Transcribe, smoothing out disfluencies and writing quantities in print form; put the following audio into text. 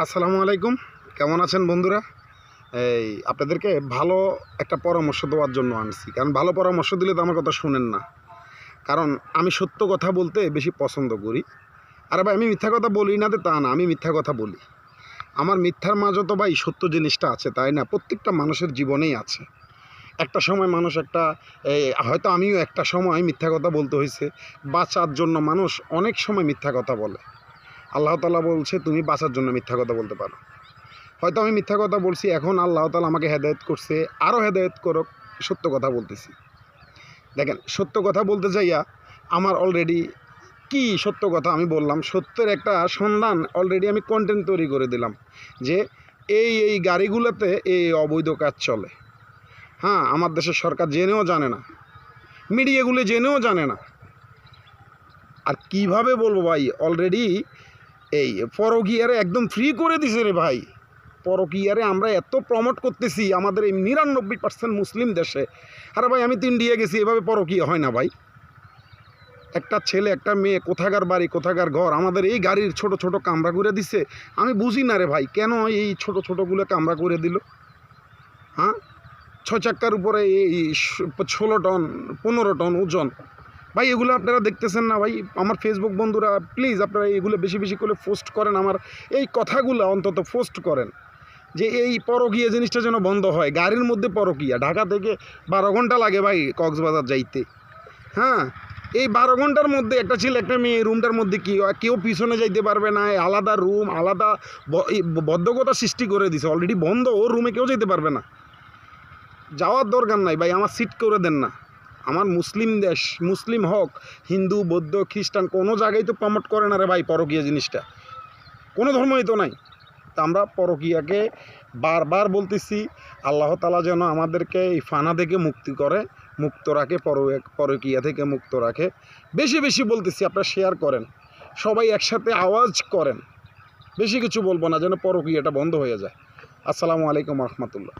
আসসালামু আলাইকুম। কেমন আছেন বন্ধুরা? আপনাদেরকে ভালো একটা পরামর্শ দেওয়ার জন্য আনছি। কারণ ভালো পরামর্শ দিলে তো আমার কথা শুনেন না। কারণ আমি সত্য কথা বলতে বেশি পছন্দ করি। আরে ভাই, আমি মিথ্যা কথা বলি না তা না, আমি মিথ্যা কথা বলি। আমার মিথ্যার মাঝে তো ভাই সত্য জিনিসটা আছে, তাই না? প্রত্যেকটা মানুষের জীবনেই আছে। একটা সময় মানুষ হয়তো আমিও একটা সময় মিথ্যা কথা বলতে হয়েছে। বাঁচার জন্য মানুষ অনেক সময় মিথ্যা কথা বলে। আল্লাহ তাআলা বলছে, তুমি বাঁচার জন্য মিথ্যা কথা বলতে পারো। হয়তো আমি মিথ্যা কথা বলছি, এখন আল্লাহ তাআলা আমাকে হেদায়েত করছে, আরও হেদায়েত করুক, সত্য কথা বলতেছি। দেখেন, সত্য কথা বলতে যাইয়া আমার অলরেডি কি সত্য কথা আমি বললাম, সত্যের একটা সন্ধান অলরেডি আমি কন্টেন্ট তৈরি করে দিলাম যে এই গাড়িগুলোতে এই অবৈধ কাজ চলে। হ্যাঁ, আমার দেশের সরকার জেনেও জানে না, মিডিয়াগুলো জেনেও জানে না। আর কিভাবে বলবো ভাই, অলরেডি এই পরকীয়ারে একদম ফ্রি করে দিছে রে ভাই। পরকীয়ারে আমরা এত প্রমোট করতেছি আমাদের এই 99% মুসলিম দেশে। আরে ভাই, আমি তো ইন্ডিয়া গেছি, এভাবে পরকীয়া হয় না ভাই। একটা ছেলে একটা মেয়ে, কোথাকার বাড়ি কোথাকার ঘর, আমাদের এই গাড়ির ছোট ছোট কামরা করে দিছে। আমি বুঝি না রে ভাই, কেন এই ছোট ছোটোগুলো কামরা করে দিল? হ্যাঁ, 6 চাক্কার উপরে এই 16 টন 15 টন ওজন। ভাই, এগুলো আপনারা দেখতেছেন না ভাই? আমার ফেসবুক বন্ধুরা, প্লিজ আপনারা এগুলো বেশি বেশি করে পোস্ট করেন, আমার এই কথাগুলো অন্তত পোস্ট করেন যে এই পরকীয়া জিনিসটা যেন বন্ধ হয়। গাড়ির মধ্যে পরকীয়া, ঢাকা থেকে 12 ঘন্টা লাগে ভাই কক্সবাজার যাইতে। হ্যাঁ, এই 12 ঘন্টার মধ্যে একটা ছেলে একটা মেয়ে রুমটার মধ্যে কি হয়, কেউ পিছনে যাইতে পারবে না, আলাদা রুম, আলাদা বদ্ধকতা সৃষ্টি করে দিছে। অলরেডি বন্ধ, ওর রুমে কেউ যেতে পারবে না। যাওয়ার দরকার নাই ভাই, আমার সিট করে দেন না। আমার মুসলিম দেশ, মুসলিম হক, হিন্দু বৌদ্ধ খ্রিস্টান কোনো জায়গায় তো প্রমোট করে না রে ভাই পরকীয়া জিনিসটা, কোনো ধর্মই তো নাই। তা আমরা পরকীয়াকে বারবার বলতেছি, আল্লাহ তাআলা যেন আমাদেরকে এই ফানা থেকে মুক্তি করে, মুক্ত রাখে, পরকীয়া থেকে মুক্ত রাখে। বেশি বেশি বলতেছি, আপনারা শেয়ার করেন, সবাই একসাথে আওয়াজ করেন। বেশি কিছু বলবো না, যেন পরকীয়াটা বন্ধ হয়ে যায়। আসসালামু আলাইকুম রহমতুল্লাহ।